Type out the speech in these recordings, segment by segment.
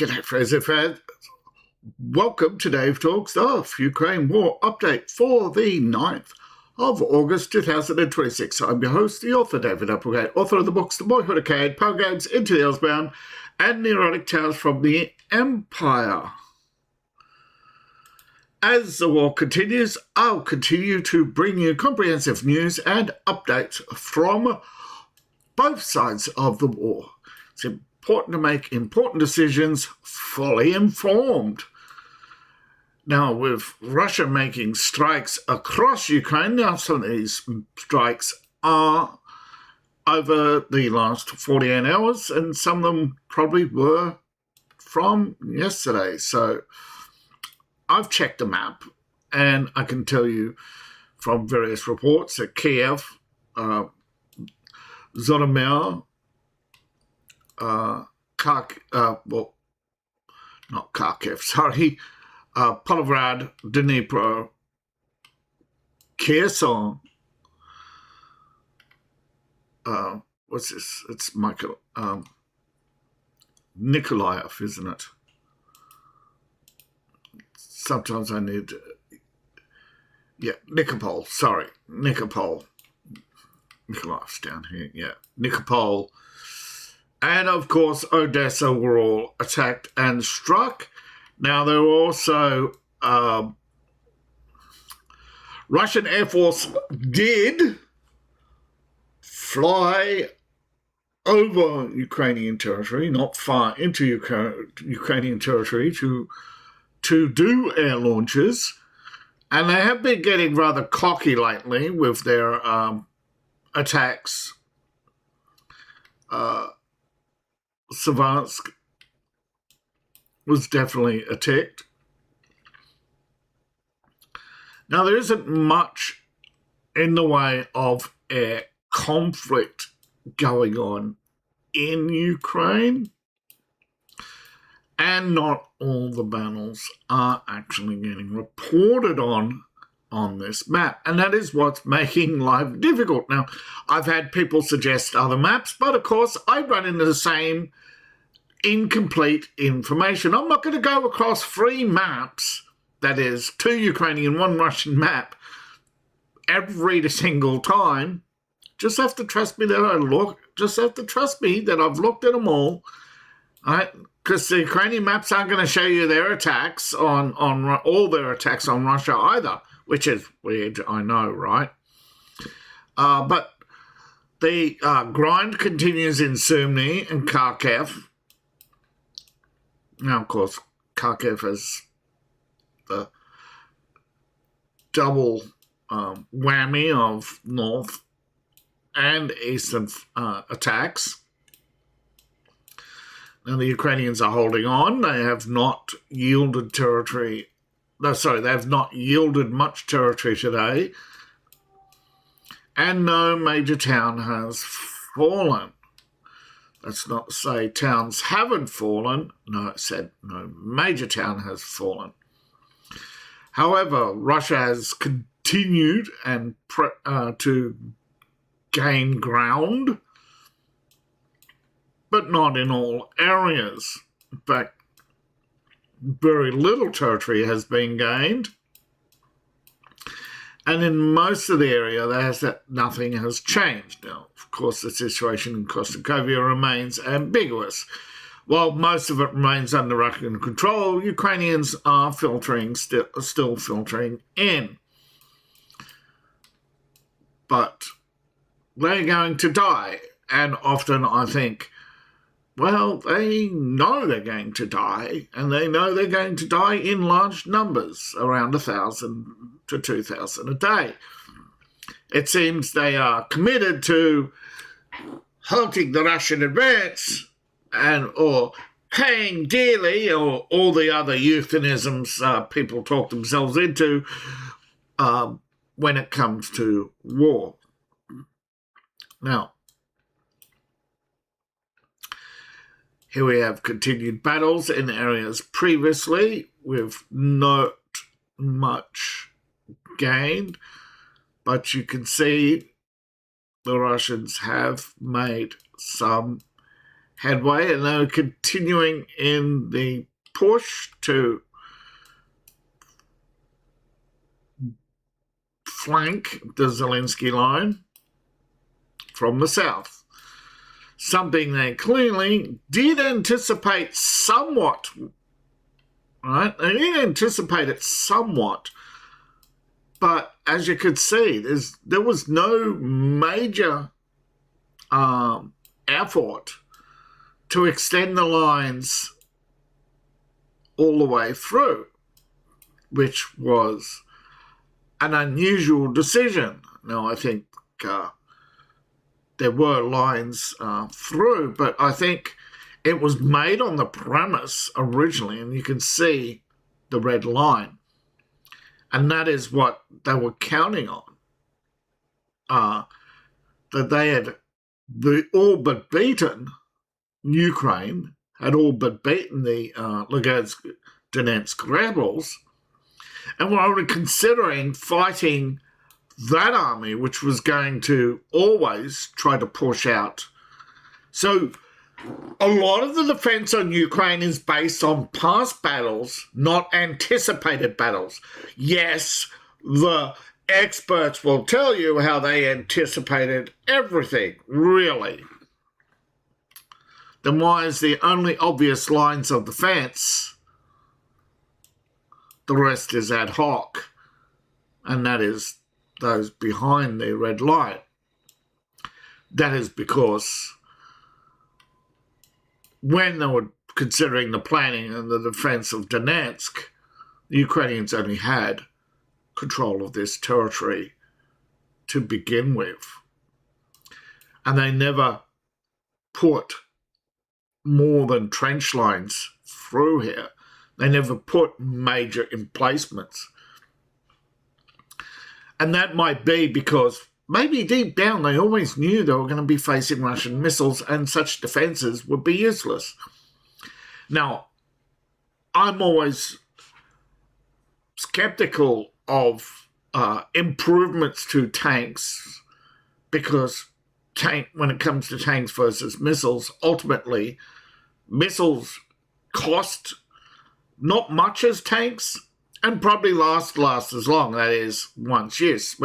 G'day, friends and fans. Welcome to Dave Talks Off, Ukraine War Update for the 9th of August 2026. I'm your host, the author, David Applegate, author of the books The Boyhood of Cade, Power Games, Into the Earthbound, and Neurotic Tales from the Empire. As the war continues, I'll continue to bring you comprehensive news and updates from both sides of the war. It's important to make important decisions fully informed. Now, with Russia making strikes across Ukraine, now some of these strikes are over the last 48 hours, and some of them probably were from yesterday. So I've checked the map, and I can tell you from various reports that Kiev, Zotomir, not Kharkiv, sorry, Pavlograd, Dnipro, Kherson, what's this? It's Michael, Nikolaev, isn't it? Sometimes I need, Nikopol, sorry, Nikopol. Nikolaev's down here, Nikopol. And, of course, Odessa were all attacked and struck. Now, there were also Russian Air Force did fly over Ukrainian territory, not far into Ukrainian territory, to do air launches. And they have been getting rather cocky lately with their attacks. Savansk was definitely attacked. Now, there isn't much in the way of air conflict going on in Ukraine, and not all the battles are actually getting reported on this map, and that is what's making life difficult. Now, I've had people suggest other maps, but of course I run into the same incomplete information. I'm not going to go across 3 maps, that is 2 Ukrainian, 1 Russian map, every single time. Just have to trust me that I've looked at them all, right? Because the Ukrainian maps aren't going to show you their attacks on all their attacks on Russia either, which is weird, I know, right? But the grind continues in Sumy and Kharkiv. Now, of course, Kharkiv has the double whammy of north and eastern attacks. Now, the Ukrainians are holding on. They have not yielded territory. No, sorry, they have not yielded much territory today. And no major town has fallen. That's not to say towns haven't fallen. No, it said no major town has fallen. However, Russia has continued and to gain ground, but not in all areas. In fact, very little territory has been gained. And in most of the area, nothing has changed. Now, of course, the situation in Kostokovia remains ambiguous. While most of it remains under Russian control, Ukrainians are still filtering in. But they're going to die. And often I think, well, they know they're going to die, and they know they're going to die in large numbers, around 1,000 to 2,000 a day. It seems they are committed to halting the Russian advance or paying dearly, or all the other euphemisms people talk themselves into when it comes to war. Now, here we have continued battles in areas previously with not much gained, but you can see the Russians have made some headway, and they were continuing in the push to flank the Zelensky line from the south. Something they clearly did anticipate somewhat, right? They did anticipate it somewhat, but as you could see, there was no major effort to extend the lines all the way through, which was an unusual decision. Now, I think there were lines through, but I think it was made on the premise originally, and you can see the red line. And that is what they were counting on, that they had all but beaten Ukraine, had all but beaten the Lugansk Donetsk rebels, and were only considering fighting that army, which was going to always try to push out. So a lot of the defense on Ukraine is based on past battles, not anticipated battles. Yes, the experts will tell you how they anticipated everything, really. Then why is the only obvious lines of defense? The rest is ad hoc, and that is those behind the red line. That is because when they were considering the planning and the defense of Donetsk, the Ukrainians only had control of this territory to begin with. And they never put more than trench lines through here. They never put major emplacements. And that might be because maybe deep down they always knew they were going to be facing Russian missiles and such defences would be useless. Now, I'm always sceptical of improvements to tanks because when it comes to tanks versus missiles, ultimately missiles cost not much as tanks and probably last as long, that is, once use.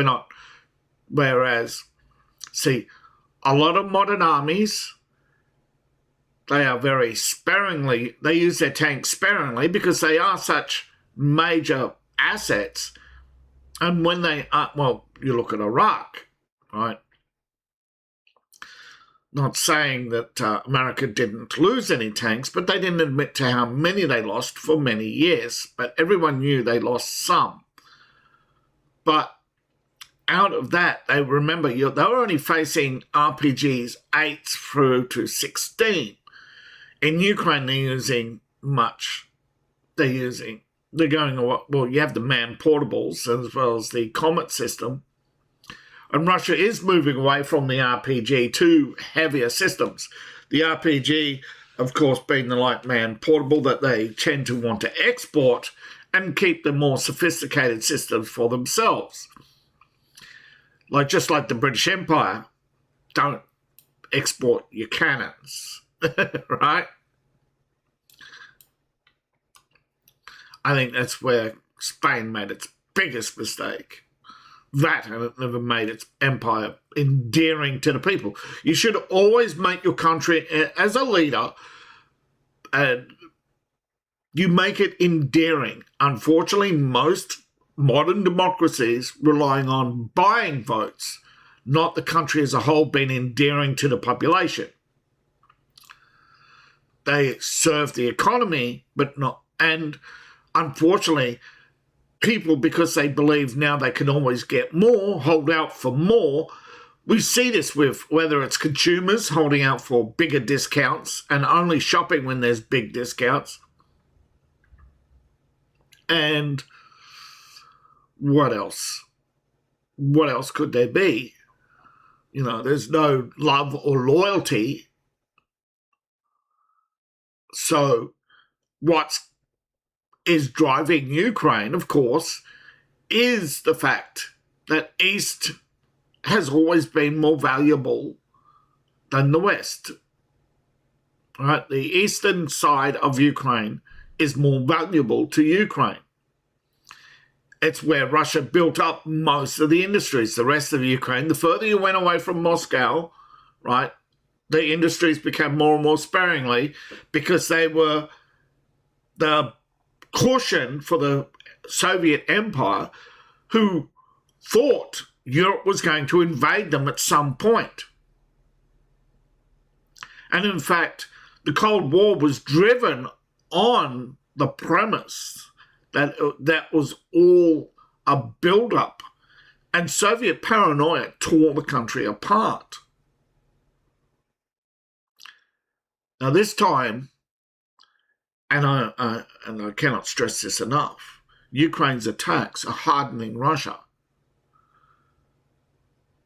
Whereas, see, a lot of modern armies, they are very sparingly, they use their tanks sparingly because they are such major assets. And when they are, well, you look at Iraq, right? Not saying that America didn't lose any tanks, but they didn't admit to how many they lost for many years. But everyone knew they lost some. But out of that, they remember they were only facing RPGs 8 through to 16. In Ukraine, they're using much. They're going, well, you have the man portables as well as the Comet system. And Russia is moving away from the RPG to heavier systems. The RPG, of course, being the light man portable that they tend to want to export and keep the more sophisticated systems for themselves. Just like the British Empire, don't export your cannons, right? I think that's where Spain made its biggest mistake. That, and it never made its empire endearing to the people. You should always make your country, as a leader, and you make it endearing. Unfortunately, most modern democracies relying on buying votes, not the country as a whole being endearing to the population. They serve the economy, but not, and unfortunately, people, because they believe now they can always get more, hold out for more. We see this with whether it's consumers holding out for bigger discounts and only shopping when there's big discounts. And what else? What else could there be? There's no love or loyalty. So what is driving Ukraine, of course, is the fact that East has always been more valuable than the West. right? The eastern side of Ukraine is more valuable to Ukraine. It's where Russia built up most of the industries. The rest of Ukraine, the further you went away from Moscow, right, the industries became more and more sparingly because they were the cushion for the Soviet Empire, who thought Europe was going to invade them at some point. And in fact, the Cold War was driven on the premise that that was all a build-up, and Soviet paranoia tore the country apart. Now this time, and I cannot stress this enough, Ukraine's attacks are hardening Russia.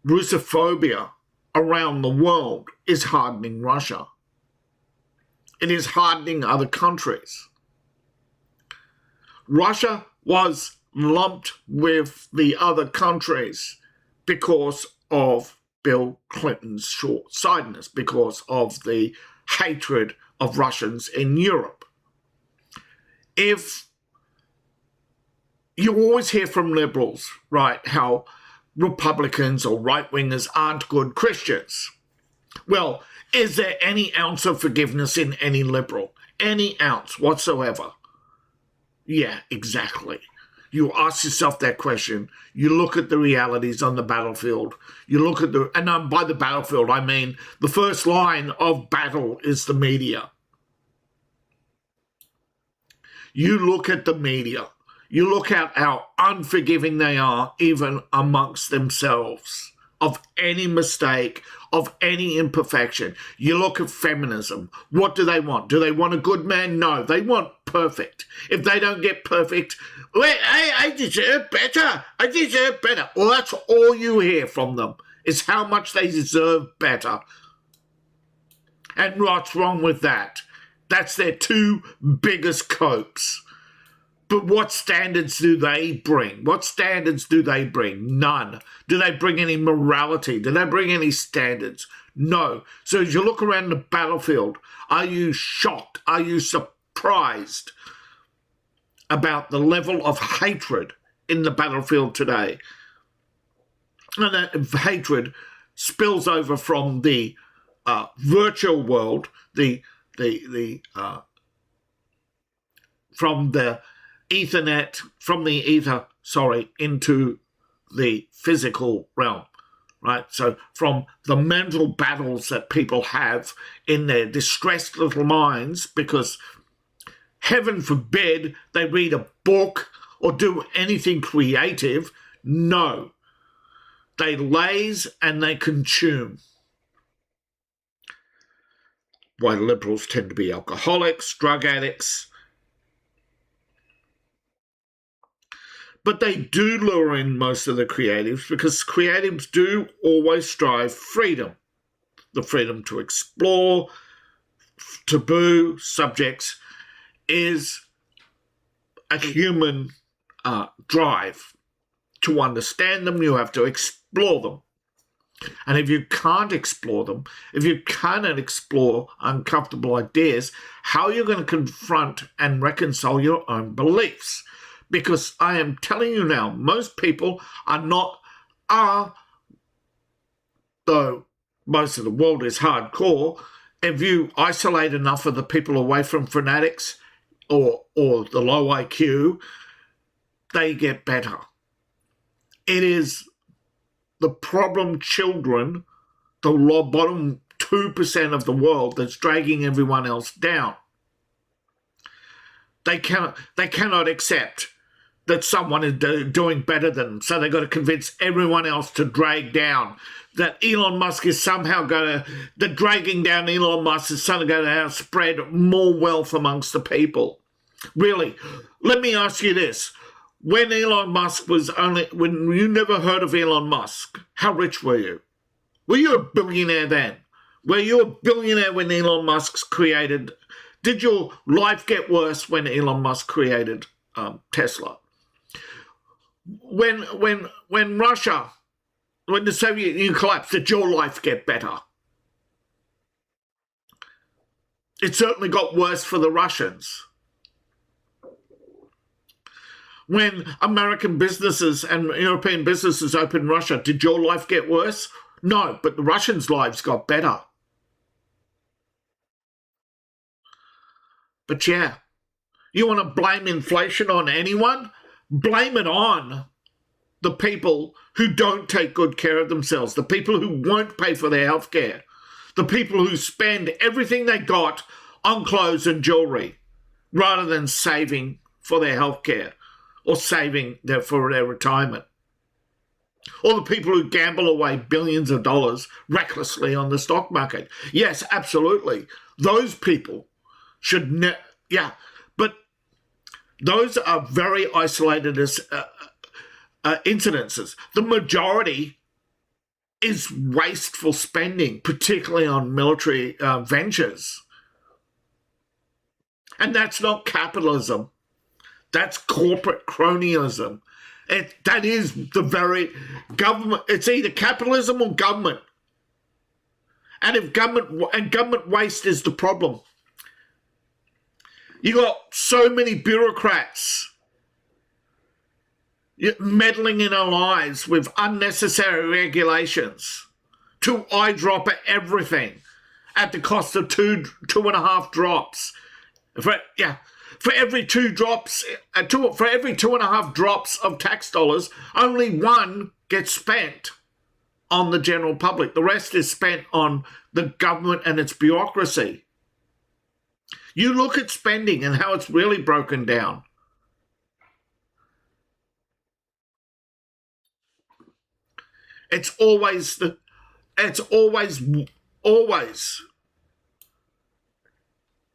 Russophobia around the world is hardening Russia. It is hardening other countries. Russia was lumped with the other countries because of Bill Clinton's short-sightedness, because of the hatred of Russians in Europe. If you always hear from liberals, right, how Republicans or right-wingers aren't good Christians. Well, is there any ounce of forgiveness in any liberal? Any ounce whatsoever? Yeah, exactly. You ask yourself that question. You look at the realities on the battlefield. You look at and by the battlefield, I mean the first line of battle is the media. You look at the media. You look at how unforgiving they are, even amongst themselves, of any mistake, of any imperfection. You look at feminism. What do they want? Do they want a good man? No, they want perfect. If they don't get perfect, I deserve better. I deserve better. Well, that's all you hear from them, is how much they deserve better. And what's wrong with that? That's their two biggest copes. But what standards do they bring? What standards do they bring? None. Do they bring any morality? Do they bring any standards? No. So as you look around the battlefield, are you shocked? Are you surprised about the level of hatred in the battlefield today? And that hatred spills over from the virtual world, from the Ethernet, from the ether, into the physical realm, right? So from the mental battles that people have in their distressed little minds, because heaven forbid they read a book or do anything creative. No. They laze and they consume. Why liberals tend to be alcoholics, drug addicts. But they do lure in most of the creatives, because creatives do always strive freedom. The freedom to explore taboo subjects is a human drive. To understand them, you have to explore them. And if you can't explore them, if you cannot explore uncomfortable ideas, how are you going to confront and reconcile your own beliefs? Because I am telling you now, most people though most of the world is hardcore, if you isolate enough of the people away from fanatics or the low IQ, they get better. It is the problem children, the bottom 2% of the world, that's dragging everyone else down. They cannot accept that someone is doing better than them, so they've got to convince everyone else to drag down. That Elon Musk is somehow that dragging down Elon Musk is somehow going to spread more wealth amongst the people. Really, let me ask you this. When you never heard of Elon Musk, how rich were you? Were you a billionaire then? Were you a billionaire when Elon Musk created? Did your life get worse when Elon Musk created Tesla? When the Soviet Union collapsed, did your life get better? It certainly got worse for the Russians. When American businesses and European businesses opened Russia, did your life get worse? No, but the Russians' lives got better. But yeah, you want to blame inflation on anyone? Blame it on the people who don't take good care of themselves, the people who won't pay for their health care, the people who spend everything they got on clothes and jewellery rather than saving for their health care or saving for their retirement. Or the people who gamble away billions of dollars recklessly on the stock market. Yes, absolutely. Those people should but those are very isolated incidences. The majority is wasteful spending, particularly on military ventures. And that's not capitalism. That's corporate cronyism. That is the very government. It's either capitalism or government. And if government waste is the problem. You got so many bureaucrats meddling in our lives with unnecessary regulations to eyedropper everything at the cost of two and a half drops. For every 2 drops, for every 2.5 drops of tax dollars, only one gets spent on the general public. The rest is spent on the government and its bureaucracy. You look at spending and how it's really broken down. It's always.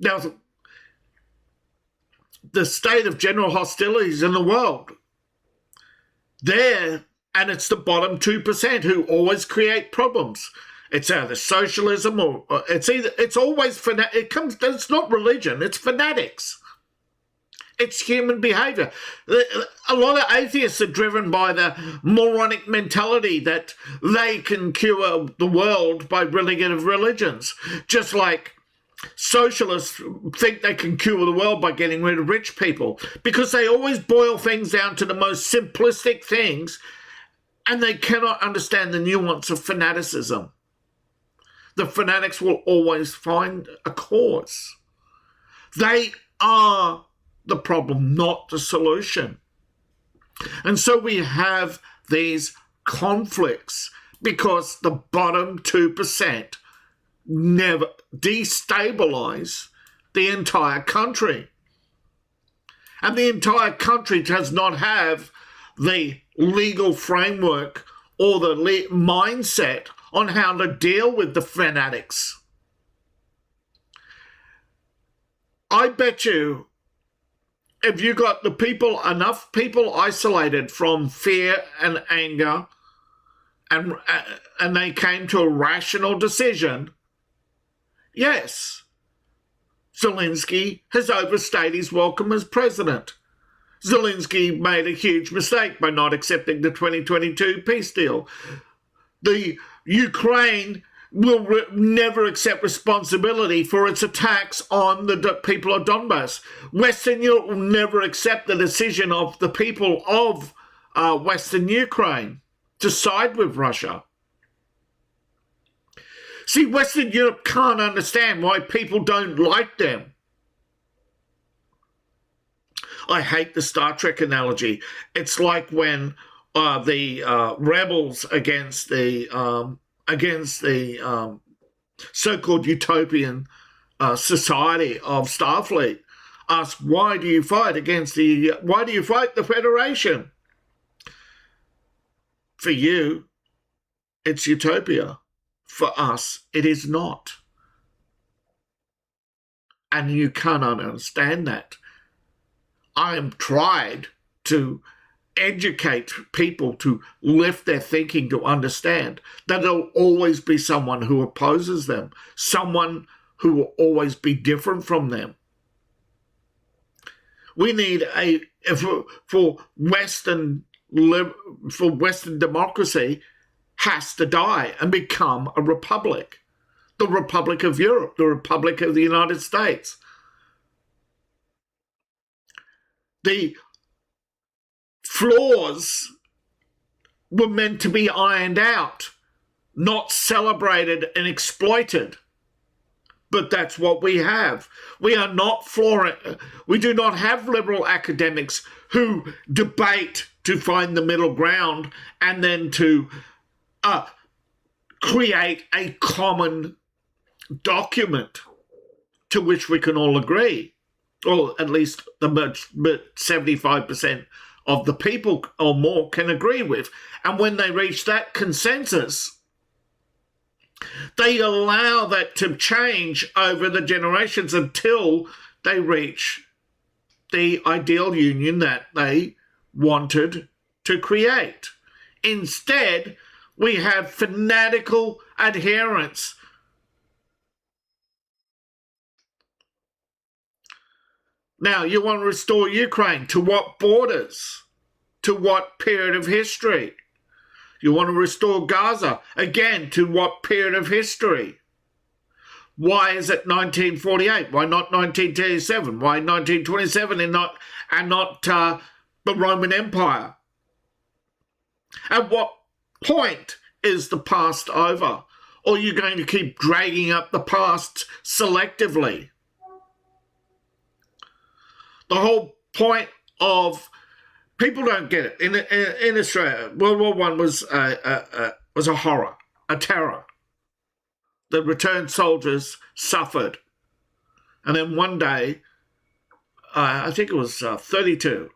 Now, the state of general hostilities in the world. And it's the bottom 2% who always create problems. It's either socialism or it's always it's not religion, it's fanatics. It's human behavior. A lot of atheists are driven by the moronic mentality that they can cure the world by religious religions. Just like socialists think they can cure the world by getting rid of rich people, because they always boil things down to the most simplistic things and they cannot understand the nuance of fanaticism. The fanatics will always find a cause. They are the problem, not the solution. And so we have these conflicts because the bottom 2% never destabilize the entire country. And the entire country does not have the legal framework or the mindset on how to deal with the fanatics. I bet you if you got enough people isolated from fear and anger and they came to a rational decision, yes, Zelensky has overstayed his welcome as president. Zelensky made a huge mistake by not accepting the 2022 peace deal. The Ukraine will never accept responsibility for its attacks on the people of Donbass. Western Europe will never accept the decision of the people of Western Ukraine to side with Russia. See, Western Europe can't understand why people don't like them. I hate the Star Trek analogy. It's like when the rebels against the so-called utopian society of Starfleet ask, why do you fight the Federation? For you, it's utopia. For us, it is not. And you cannot understand that. I am tried to educate people to lift their thinking to understand that there'll always be someone who opposes them, someone who will always be different from them. We need for Western democracy has to die and become a republic. the Republic of Europe, the Republic of the United States. The flaws were meant to be ironed out, not celebrated and exploited. But that's what we have. We are not we do not have liberal academics who debate to find the middle ground and then to create a common document to which we can all agree, or at least the 75% of the people or more can agree with. And when they reach that consensus, they allow that to change over the generations until they reach the ideal union that they wanted to create. Instead, we have fanatical adherents. Now, you want to restore Ukraine to what borders? To what period of history? You want to restore Gaza, again, to what period of history? Why is it 1948? Why not 1937? Why 1927 and not the Roman Empire? At what point is the past over? Or are you going to keep dragging up the past selectively? The whole point of people don't get it. In Australia, World War I was a horror, a terror. The returned soldiers suffered. And then one day, I think it was 32,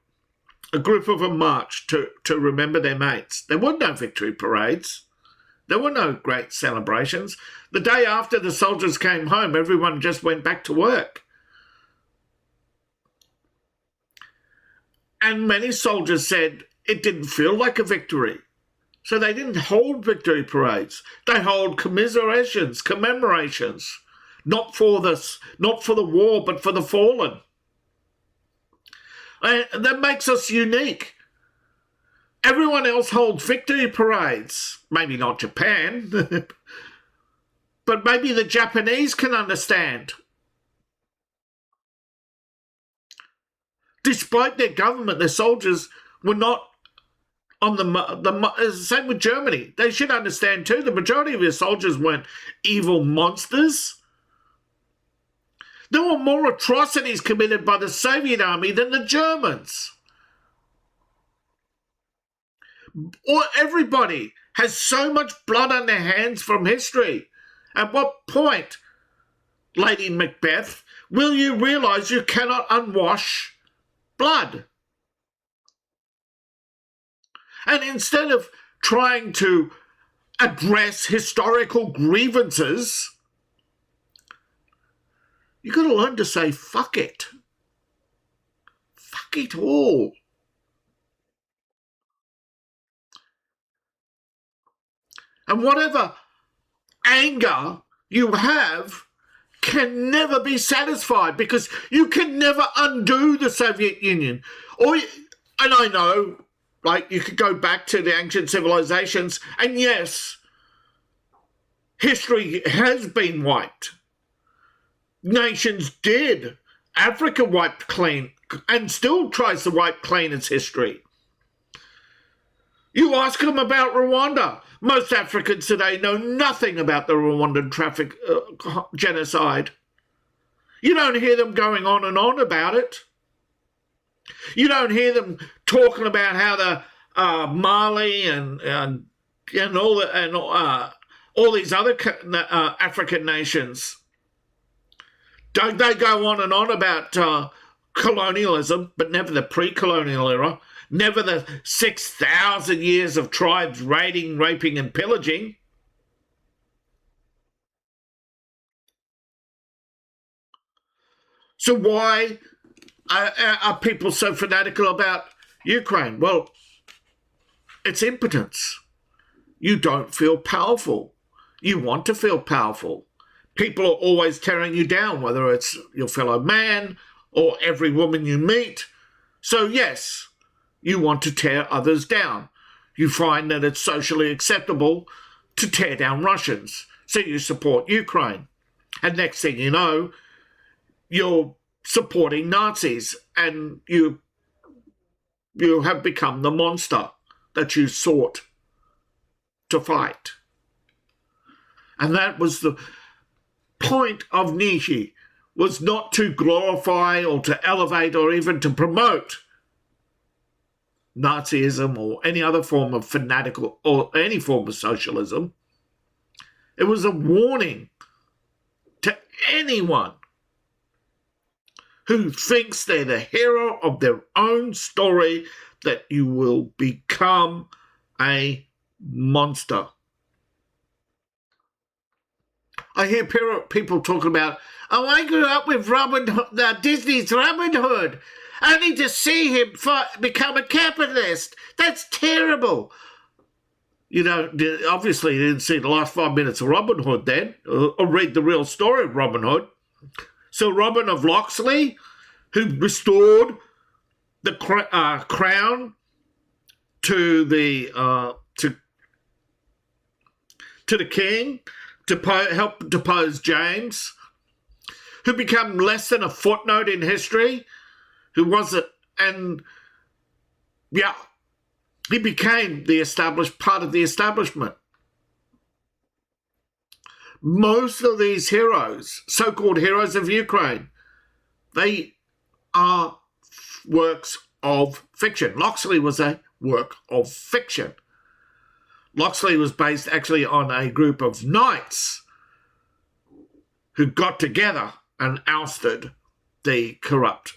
a group of them marched to remember their mates. There were no victory parades. There were no great celebrations. The day after the soldiers came home, everyone just went back to work. And many soldiers said it didn't feel like a victory. So they didn't hold victory parades. They hold commemorations, not for the war, but for the fallen. And that makes us unique. Everyone else holds victory parades. Maybe not Japan, but maybe the Japanese can understand. Despite their government, their soldiers were not on the same with Germany. They should understand too, the majority of their soldiers weren't evil monsters. There were more atrocities committed by the Soviet army than the Germans. Or everybody has so much blood on their hands from history. At what point, Lady Macbeth, will you realise you cannot unwash blood? And instead of trying to address historical grievances, you've got to learn to say, fuck it. Fuck it all. And whatever anger you have can never be satisfied, because you can never undo the Soviet Union. And I know, like, you could go back to the ancient civilizations, and yes, history has been wiped. Nations did. Africa wiped clean and still tries to wipe clean its history. You ask them about Rwanda. Most Africans today know nothing about the Rwandan genocide. You don't hear them going on and on about it. You don't hear them talking about how the Mali and all these other African nations. Don't they go on and on about colonialism, but never the pre-colonial era? Never the 6,000 years of tribes raiding, raping and pillaging. So why are people so fanatical about Ukraine? Well, it's impotence. You don't feel powerful. You want to feel powerful. People are always tearing you down, whether it's your fellow man or every woman you meet. So yes, you want to tear others down. You find that it's socially acceptable to tear down Russians, So you support Ukraine. And next thing you know, you're supporting Nazis, and you have become the monster that you sought to fight. And that was the point of Nietzsche, was not to glorify or to elevate or even to promote Nazism or any other form of fanatical or any form of socialism. It was a warning to anyone who thinks they're the hero of their own story that you will become a monster. I hear people talking about, oh, I grew up with Disney's Robin Hood, only to see him become a capitalist. That's terrible. You know, obviously you didn't see the last 5 minutes of Robin Hood then, or read the real story of Robin Hood. So Robin of Locksley, who restored the crown to the king, to help depose James, who became less than a footnote in history, who wasn't, and yeah, he became part of the establishment. Most of these heroes, so-called heroes of Ukraine, they are works of fiction. Locksley was a work of fiction. Locksley was based actually on a group of knights who got together and ousted the corrupt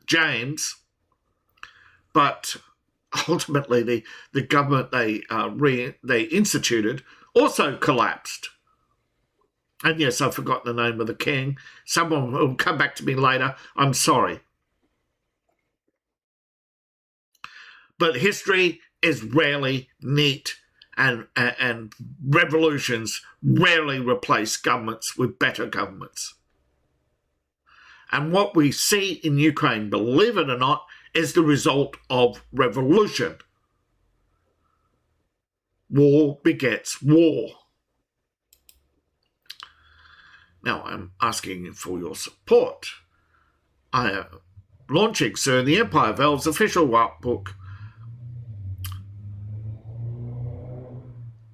James, but ultimately the government they instituted also collapsed. And yes, I've forgotten the name of the king. Someone will come back to me later. I'm sorry. But history is rarely neat, and revolutions rarely replace governments with better governments. And what we see in Ukraine, believe it or not, is the result of revolution. War begets war. Now, I'm asking for your support. I am launching soon the Empire of Elves official workbook.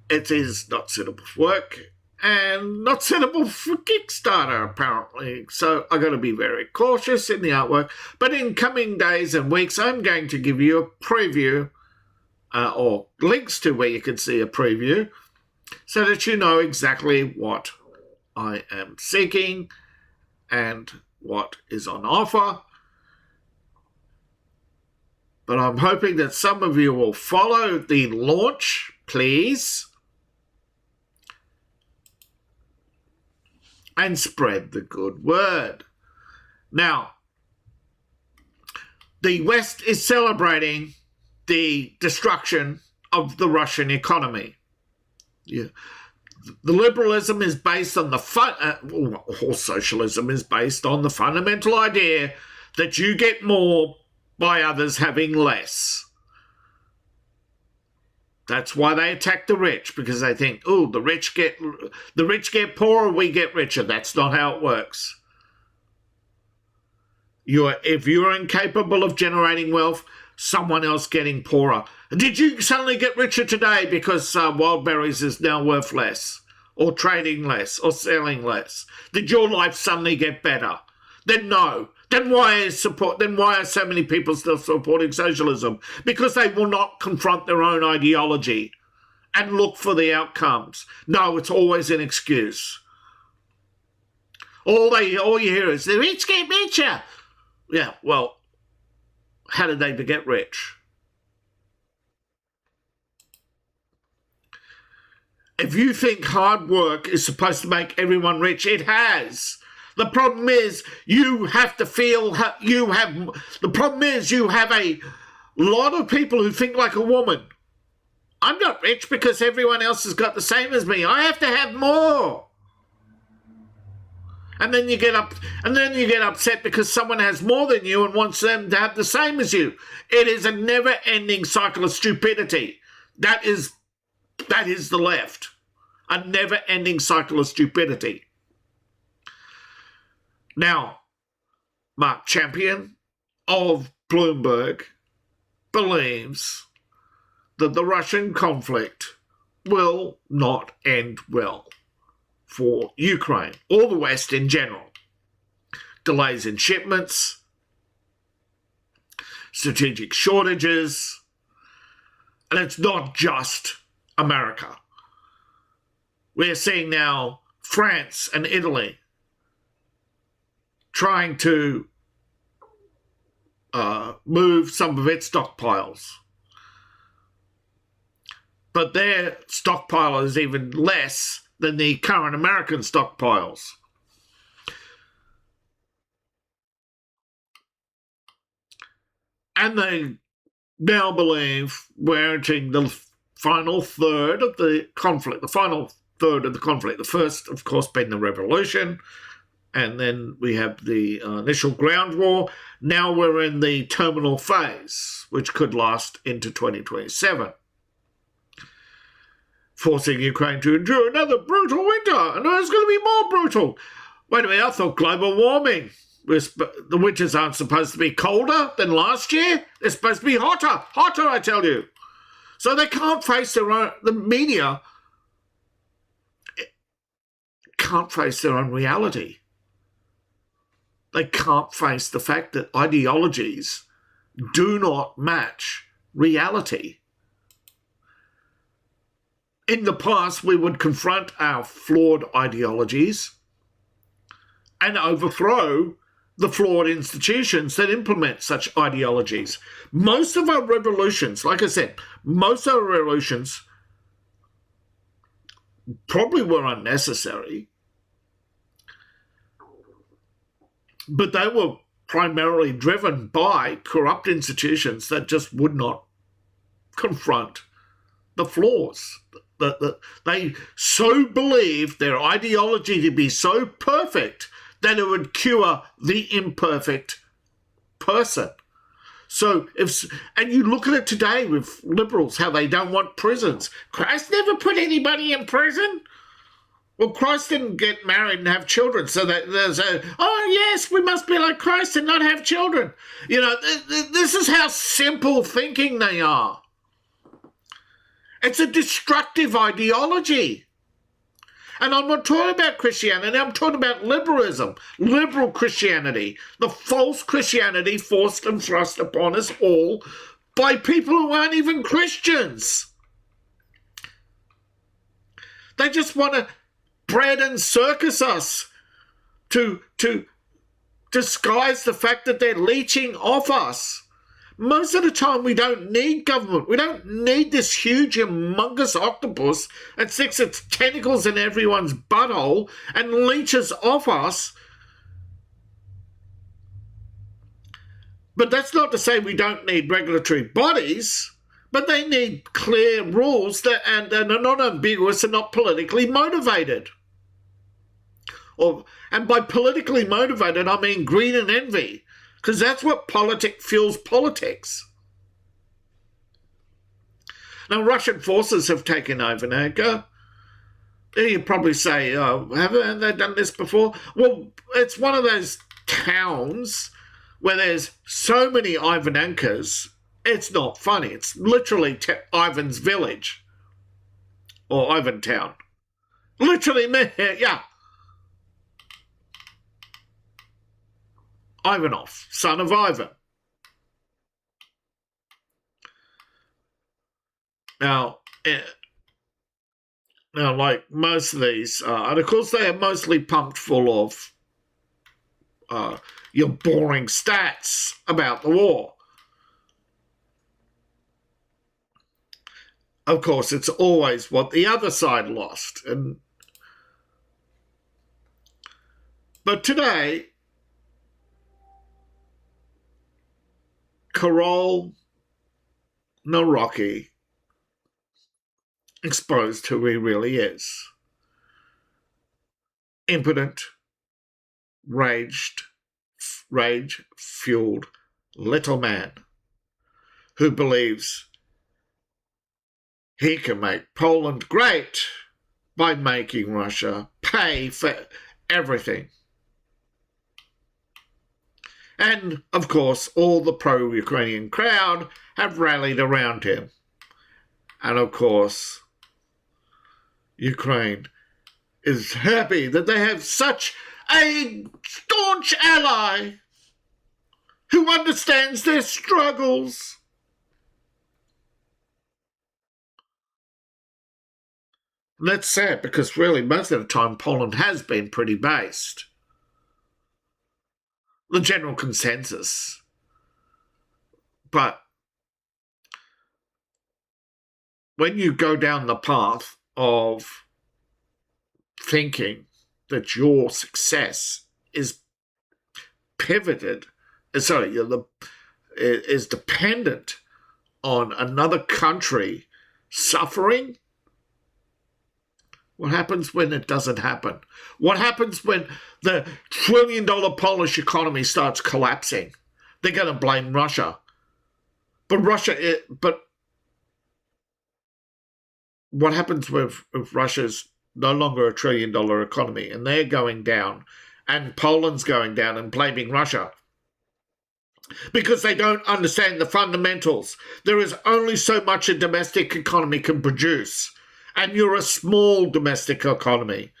It is not suitable for work and not suitable for Kickstarter, apparently. So I've got to be very cautious in the artwork. But in coming days and weeks, I'm going to give you a preview or links to where you can see a preview so that you know exactly what I am seeking and what is on offer. But I'm hoping that some of you will follow the launch, please, and spread the good word. Now, the West is celebrating the destruction of the Russian economy. Yeah. The liberalism is based on all socialism is based on the fundamental idea that you get more by others having less. That's why they attack the rich, because they think, oh, the rich get poorer, we get richer. That's not how it works. If you're incapable of generating wealth, someone else getting poorer. Did you suddenly get richer today because wild berries is now worth less, or trading less, or selling less? Did your life suddenly get better? Then no. Then why are so many people still supporting socialism? Because they will not confront their own ideology and look for the outcomes. No, it's always an excuse. All you hear is the rich get richer. Yeah, well, how did they get rich? If you think hard work is supposed to make everyone rich, it has. The problem is you have a lot of people who think like a woman. I'm not rich because everyone else has got the same as me. I have to have more. And then you get upset because someone has more than you and wants them to have the same as you. It is a never-ending cycle of stupidity. That is the left. a never-ending cycle of stupidity. Now, Mark Champion of Bloomberg believes that the Russian conflict will not end well for Ukraine or the West in general. Delays in shipments, strategic shortages, and it's not just America. We're seeing now France and Italy trying to move some of its stockpiles. But their stockpile is even less than the current American stockpiles. And they now believe we're entering the final third of the conflict, the first, of course, being the revolution, and then we have the initial ground war. Now we're in the terminal phase, which could last into 2027, forcing Ukraine to endure another brutal winter, and it's going to be more brutal. Wait a minute, I thought global warming, the winters aren't supposed to be colder than last year. They're supposed to be hotter, I tell you. So they can't face the media can't face their own reality. They can't face the fact that ideologies do not match reality. In the past, we would confront our flawed ideologies and overthrow the flawed institutions that implement such ideologies. Most of our revolutions, like I said, most of our revolutions probably were unnecessary, but they were primarily driven by corrupt institutions that just would not confront the flaws. They so believed their ideology to be so perfect that it would cure the imperfect person. So and you look at it today with liberals, how they don't want prisons. Christ never put anybody in prison. Well, Christ didn't get married and have children, so that there's oh yes, we must be like Christ and not have children. You know, this is how simple thinking they are. It's a destructive ideology. And I'm not talking about Christianity, I'm talking about liberalism, liberal Christianity, the false Christianity forced and thrust upon us all by people who aren't even Christians. They just want to bread and circus us to disguise the fact that they're leeching off us. Most of the time, we don't need government. We don't need this huge, humongous octopus that sticks its tentacles in everyone's butthole and leeches off us. But that's not to say we don't need regulatory bodies, but they need clear rules that and are not ambiguous and not politically motivated. And by politically motivated, I mean greed and envy. Because that's what fuels politics. Now, Russian forces have taken Ivanovka. You probably say, haven't they done this before? Well, it's one of those towns where there's so many Ivanovkas, it's not funny. It's literally Ivan's village or Ivantown. Literally, yeah. Ivanov, son of Ivan. Now, like most of these, and of course they are mostly pumped full of your boring stats about the war. Of course, it's always what the other side lost. But today, Karol Nawrocki exposed who he really is. Impotent, rage-fueled little man who believes he can make Poland great by making Russia pay for everything. And, of course, all the pro-Ukrainian crowd have rallied around him. And, of course, Ukraine is happy that they have such a staunch ally who understands their struggles. And that's sad because really most of the time Poland has been pretty based. The general consensus. But when you go down the path of thinking that your success is is dependent on another country suffering, what happens when it doesn't happen? What happens when the trillion-dollar Polish economy starts collapsing? They're going to blame Russia. But what happens if Russia's no longer a trillion-dollar economy and they're going down and Poland's going down and blaming Russia? Because they don't understand the fundamentals. There is only so much a domestic economy can produce, and you're a small domestic economy.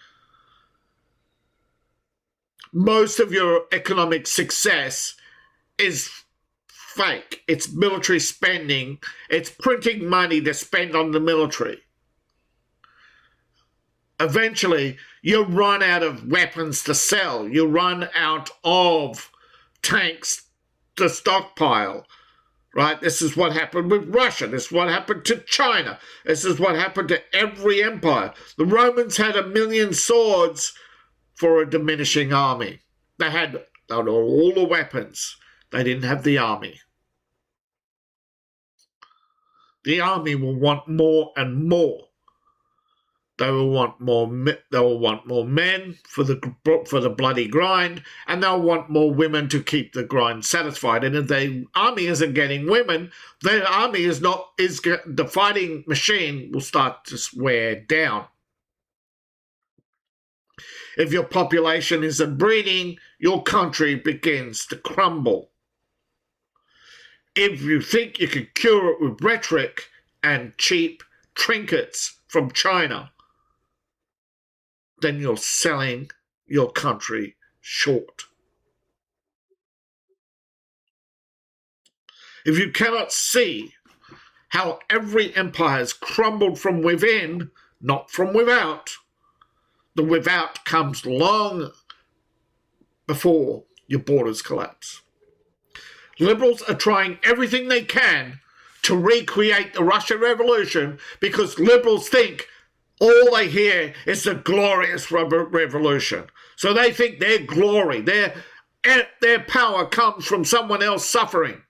Most of your economic success is fake. It's military spending. It's printing money to spend on the military. Eventually, you run out of weapons to sell. You run out of tanks to stockpile, right? This is what happened with Russia. This is what happened to China. This is what happened to every empire. The Romans had 1 million swords for a diminishing army. They had all the weapons. They didn't have the army. The army will want more and more. They will want more. They will want more men for the bloody grind, and they'll want more women to keep the grind satisfied. And if the army isn't getting women, the army the fighting machine will start to wear down. If your population isn't breeding, your country begins to crumble. If you think you can cure it with rhetoric and cheap trinkets from China, then you're selling your country short. If you cannot see how every empire has crumbled from within, not from without, the without comes long before your borders collapse. Liberals are trying everything they can to recreate the Russian Revolution because liberals think all they hear is the glorious revolution. So they think their glory, their power comes from someone else suffering.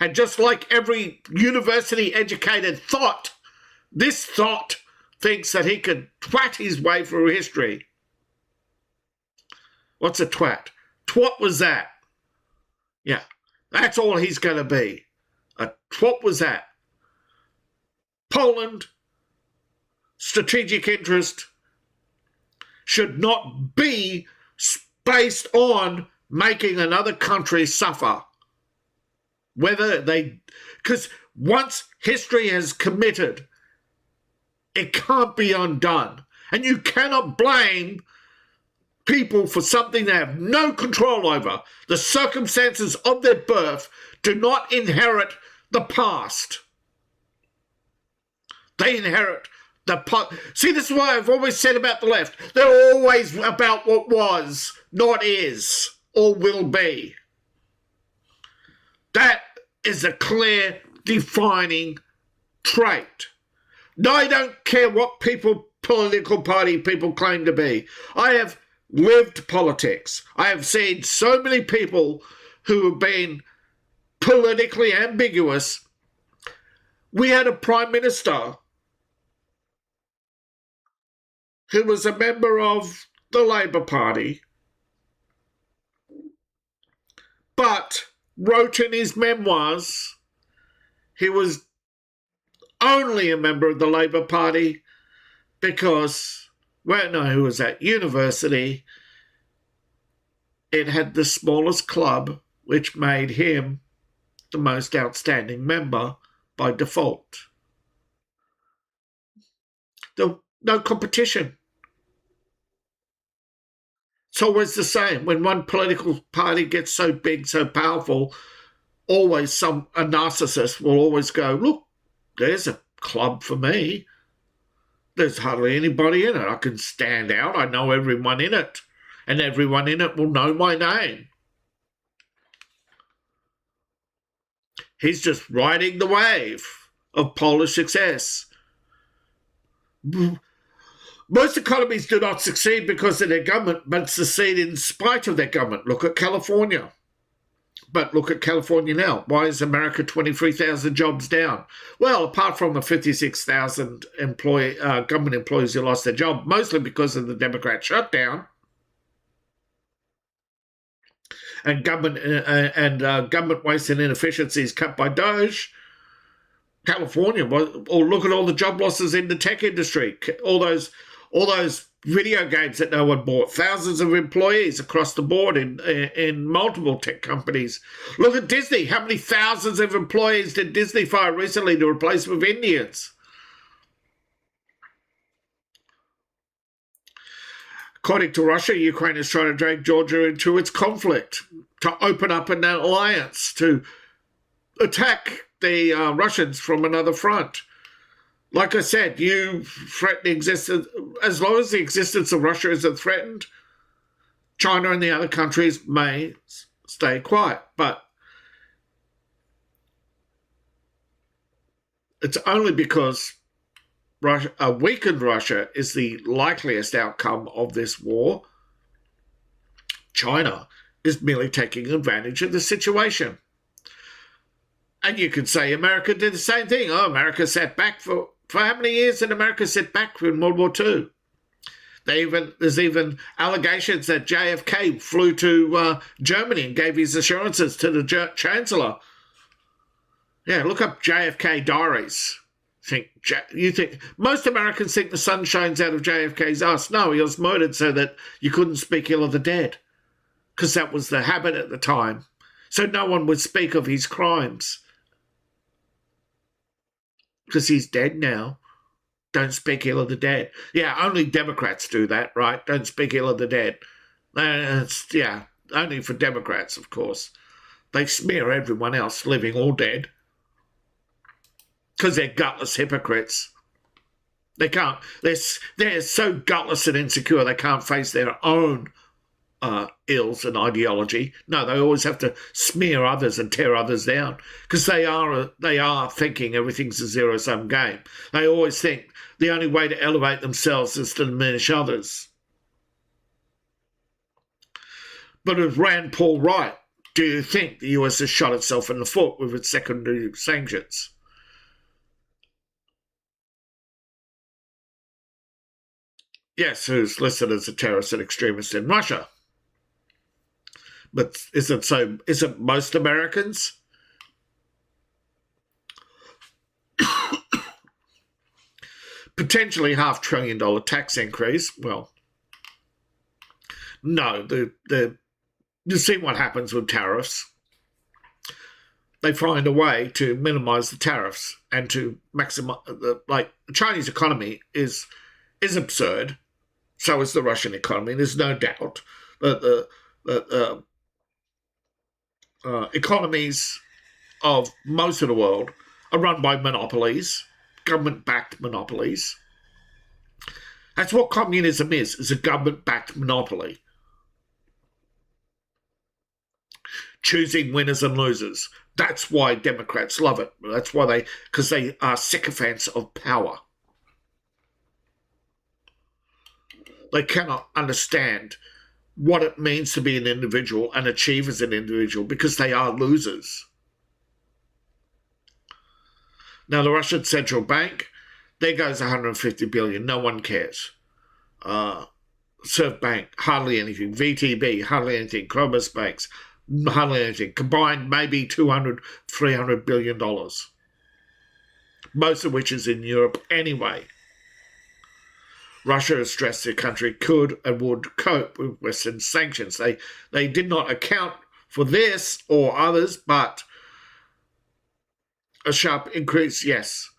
And just like every university-educated thought, this thought thinks that he can twat his way through history. What's a twat? Twat was that? Yeah, that's all he's going to be. What was that? Poland, strategic interest, should not be based on making another country suffer. Because once history has committed, it can't be undone. And you cannot blame people for something they have no control over. The circumstances of their birth do not inherit the past. They inherit the past. See, this is what I've always said about the left. They're always about what was, not is, or will be. That is a clear, defining trait. No, I don't care what political party people claim to be. I have lived politics. I have seen so many people who have been politically ambiguous. We had a prime minister who was a member of the Labour Party, but wrote in his memoirs he was only a member of the Labour Party because when I was at university, it had the smallest club, which made him the most outstanding member by default. No competition. It's always the same. When one political party gets so big, so powerful, always a narcissist will always go, look, there's a club for me. There's hardly anybody in it. I can stand out. I know everyone in it. And everyone in it will know my name. He's just riding the wave of Polish success. Most economies do not succeed because of their government, but succeed in spite of their government. Look at California. But look at California now. Why is America 23,000 jobs down? Well, apart from the 56,000 government employees who lost their job, mostly because of the Democrat shutdown, and government waste and inefficiencies cut by Doge, California, or look at all the job losses in the tech industry, all those video games that no one bought, thousands of employees across the board in multiple tech companies. Look at Disney. How many thousands of employees did Disney fire recently to replace with Indians? According to Russia, Ukraine is trying to drag Georgia into its conflict, to open up an alliance, to attack the Russians from another front. Like I said, you threaten the existence, as long as the existence of Russia isn't threatened, China and the other countries may stay quiet. But it's only because a weakened Russia is the likeliest outcome of this war. China is merely taking advantage of the situation. And you could say America did the same thing. Oh, America sat back for how many years did America sit back in World War II? There's even allegations that JFK flew to Germany and gave his assurances to the Chancellor. Yeah, look up JFK diaries. You think most Americans think the sun shines out of JFK's ass. No, he was murdered so that you couldn't speak ill of the dead, because that was the habit at the time. So no one would speak of his crimes, because he's dead now. Don't speak ill of the dead. Yeah, only Democrats do that, right? Don't speak ill of the dead. Only for Democrats, of course. They smear everyone else, living or dead, because they're gutless hypocrites. They can't. They're so gutless and insecure they can't face their own ills and ideology. No, they always have to smear others and tear others down, because they are thinking everything's a zero-sum game. They always think the only way to elevate themselves is to diminish others. But as Rand Paul right, do you think the US has shot itself in the foot with its secondary sanctions? Yes, who's listed as a terrorist and extremist in Russia. But isn't most Americans? Potentially $500 billion tax increase. Well, no, you see what happens with tariffs. They find a way to minimize the tariffs and to maximize the Chinese economy is absurd. So is the Russian economy. There's no doubt that the economies of most of the world are run by monopolies, government-backed monopolies. That's what communism is a government-backed monopoly. Choosing winners and losers. That's why Democrats love it. That's why because they are sycophants of power. They cannot understand what it means to be an individual and achieve as an individual, because they are losers. Now, the Russian central bank, there goes 150 billion. No one cares. Bank, hardly anything. VTB, hardly anything. Commerce banks, hardly anything. Combined, maybe $200, $300 billion. Most of which is in Europe anyway. Russia has stressed the country could and would cope with Western sanctions. They did not account for this or others, but a sharp increase, yes.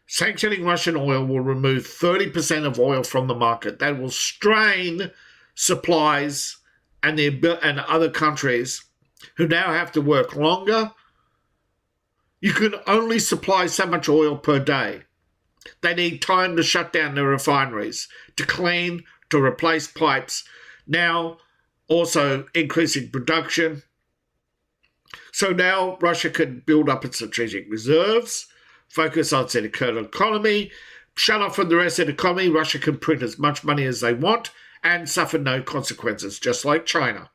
Sanctioning Russian oil will remove 30% of oil from the market. That will strain supplies and other countries who now have to work longer. You can only supply so much oil per day. They need time to shut down their refineries, to clean, to replace pipes. Now, also increasing production. So now Russia can build up its strategic reserves, focus on its internal economy, shut off from the rest of the economy. Russia can print as much money as they want and suffer no consequences, just like China.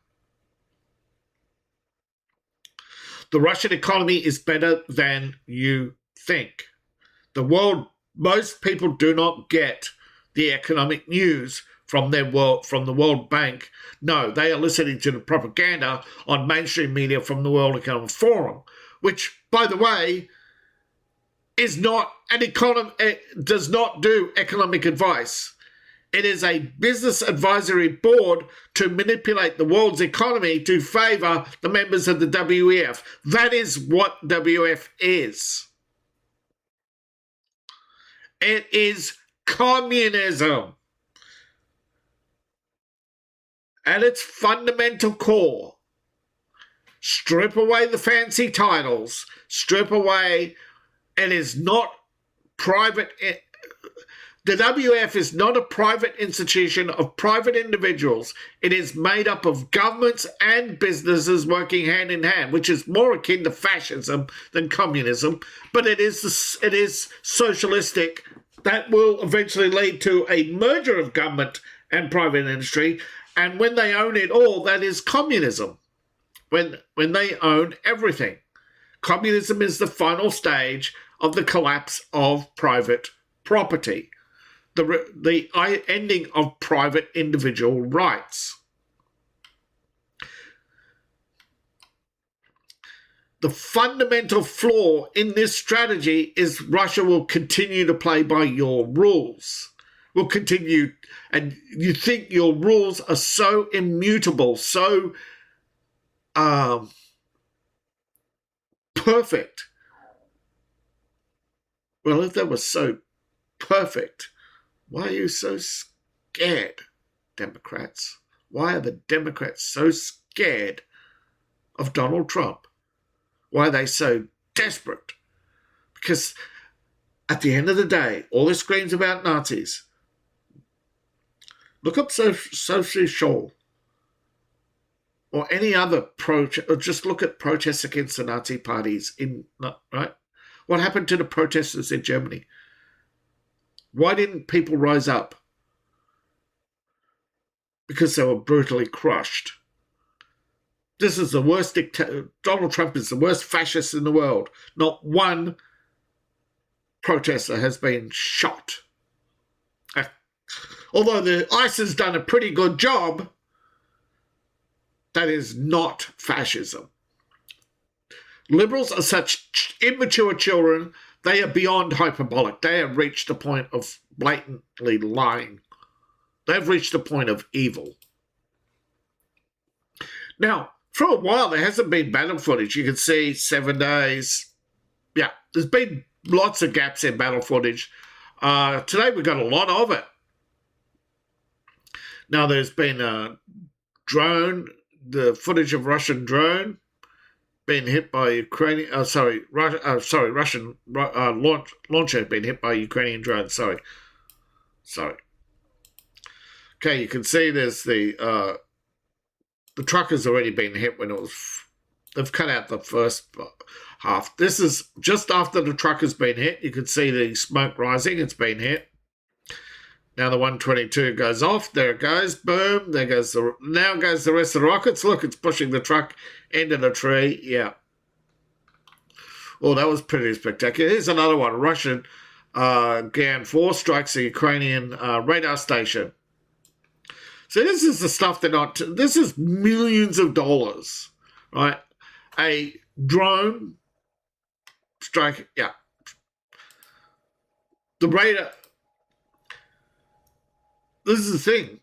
The Russian economy is better than you think. The world, most people do not get the economic news from the World Bank. No, they are listening to the propaganda on mainstream media from the World Economic Forum, which, by the way, is not does not do economic advice. It is a business advisory board to manipulate the world's economy to favour the members of the WEF. That is what WEF is. It is communism. At its fundamental core, strip away the fancy titles, strip away, it is not private. The WF is not a private institution of private individuals. It is made up of governments and businesses working hand in hand, which is more akin to fascism than communism, but it is socialistic. That will eventually lead to a merger of government and private industry, and when they own it all, that is communism. When they own everything. Communism is the final stage of the collapse of private property. The ending of private individual rights. The fundamental flaw in this strategy is Russia will continue to play by your rules. Will continue, and you think your rules are so immutable, so perfect. Well, if they were so perfect, why are you so scared, Democrats? Why are the Democrats so scared of Donald Trump? Why are they so desperate? Because at the end of the day, all this screams about Nazis. Look up Sophie Scholl or any other or just look at protests against the Nazi parties right? What happened to the protesters in Germany? Why didn't people rise up? Because they were brutally crushed. This is the worst dictator. Donald Trump is the worst fascist in the world. Not one protester has been shot. Although the ICE has done a pretty good job, that is not fascism. Liberals are such immature children, they are beyond hyperbolic. They have reached the point of blatantly lying. They've reached the point of evil. Now, for a while, there hasn't been battle footage. You can see 7 days. Yeah, there's been lots of gaps in battle footage. Today, we've got a lot of it. Now, there's been a drone, the footage of Russian drone being hit by Ukrainian, Russian launcher being hit by Ukrainian drone. Sorry. Okay, you can see there's the truck has already been hit when it was. They've cut out the first half. This is just after the truck has been hit. You can see the smoke rising. It's been hit. Now the 122 goes off. There it goes. Boom. Now goes the rest of the rockets. Look, it's pushing the truck into the tree. Yeah. Well, that was pretty spectacular. Here's another one. Russian Gan 4 strikes a Ukrainian radar station. So this is the stuff this is millions of dollars, right? A drone strike. Yeah. The radar. this is the thing,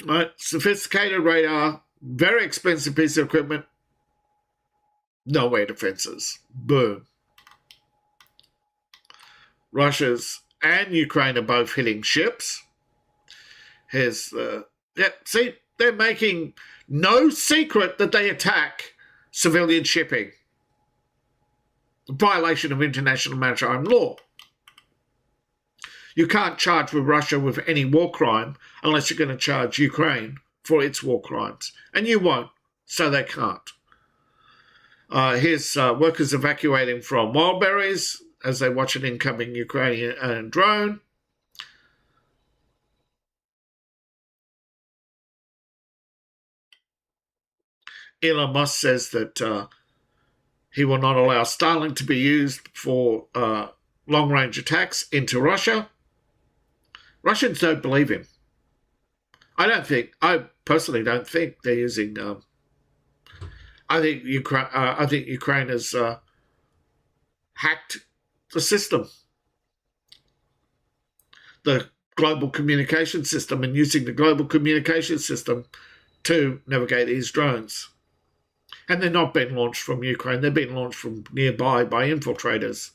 right? Sophisticated radar, very expensive piece of equipment, no air defenses. Boom. Russia's and Ukraine are both hitting ships. Here's see, they're making no secret that they attack civilian shipping. Violation of international maritime law. You can't charge with Russia with any war crime unless you're going to charge Ukraine for its war crimes. And you won't, so they can't. Here's workers evacuating from Wildberries as they watch an incoming Ukrainian drone. Elon Musk says that he will not allow Starlink to be used for long-range attacks into Russia. Russians don't believe him. I personally don't think they're using. I think Ukraine has hacked the system, the global communication system, and using the global communication system to navigate these drones. And they're not being launched from Ukraine. They're being launched from nearby by infiltrators.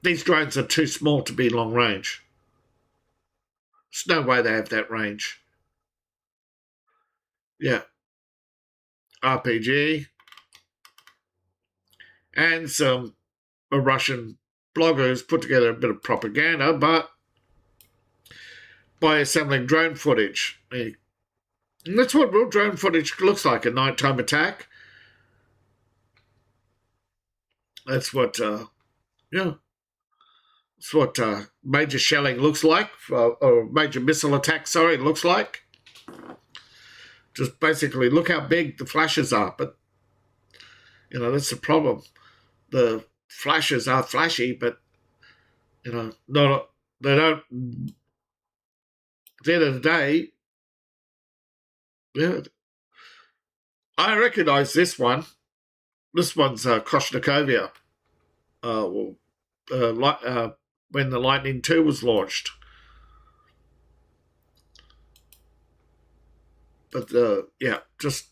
These drones are too small to be long range. There's no way they have that range. Yeah. RPG. And some Russian bloggers put together a bit of propaganda, but by assembling drone footage. And that's what real drone footage looks like, a nighttime attack. That's what, that's what major shelling looks like, or major missile attack, looks like. Just basically look how big the flashes are, but, that's the problem. The flashes are flashy, but, they don't, at the end of the day, yeah. I recognise this one. This one's Koshnikovia. When the Lightning 2 was launched. But just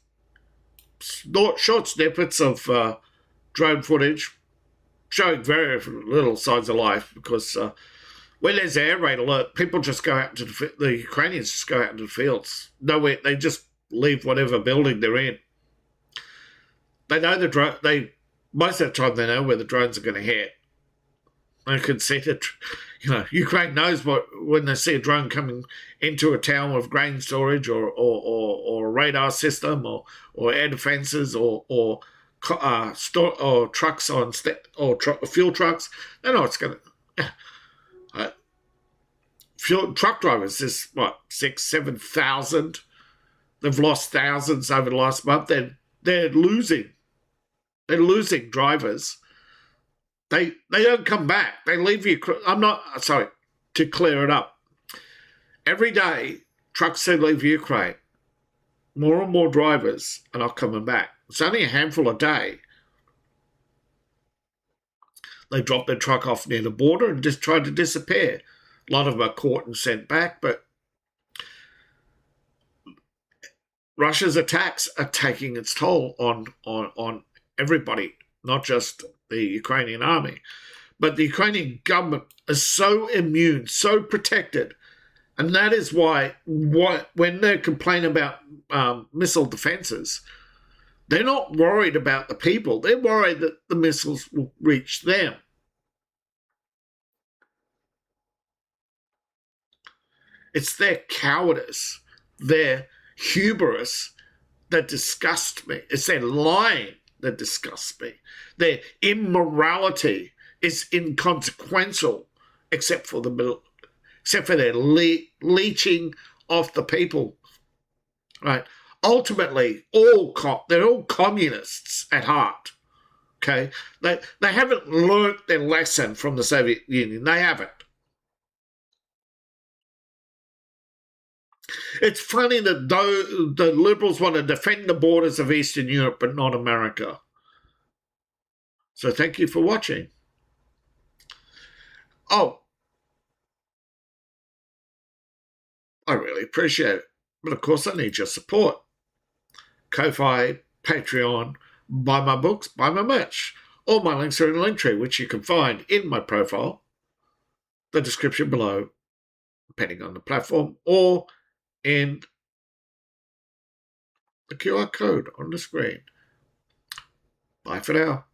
short snippets of drone footage showing very little signs of life, because when there's air raid alert, people just go out into the Ukrainians just go out into the fields. Nowhere, they just leave whatever building they're in. They know the drone. Most of the time they know where the drones are going to hit. They can see that, Ukraine knows when they see a drone coming into a town with grain storage or a radar system or air defences or trucks fuel trucks. They know it's going to. Truck drivers, there's 6,000-7,000. They've lost thousands over the last month. They're losing. They're losing drivers. They don't come back. They leave you. To clear it up. Every day, trucks that leave Ukraine, more and more drivers are not coming back. It's only a handful a day. They drop their truck off near the border and just try to disappear. A lot of them are caught and sent back, but Russia's attacks are taking its toll on everybody, not just the Ukrainian army. But the Ukrainian government is so immune, so protected. And that is why when they complain about missile defenses, they're not worried about the people. They're worried that the missiles will reach them. It's their cowardice, their hubris that disgusts me. It's their lying that disgusts me. Their immorality is inconsequential, except for their leeching off the people. Right? Ultimately, they're all communists at heart. Okay, they haven't learnt their lesson from the Soviet Union. They haven't. It's funny that the Liberals want to defend the borders of Eastern Europe but not America. So thank you for watching. Oh, I really appreciate it. But of course, I need your support. Ko-Fi, Patreon, buy my books, buy my merch. All my links are in the link tree, which you can find in my profile, the description below, depending on the platform, or in the QR code on the screen. Bye for now.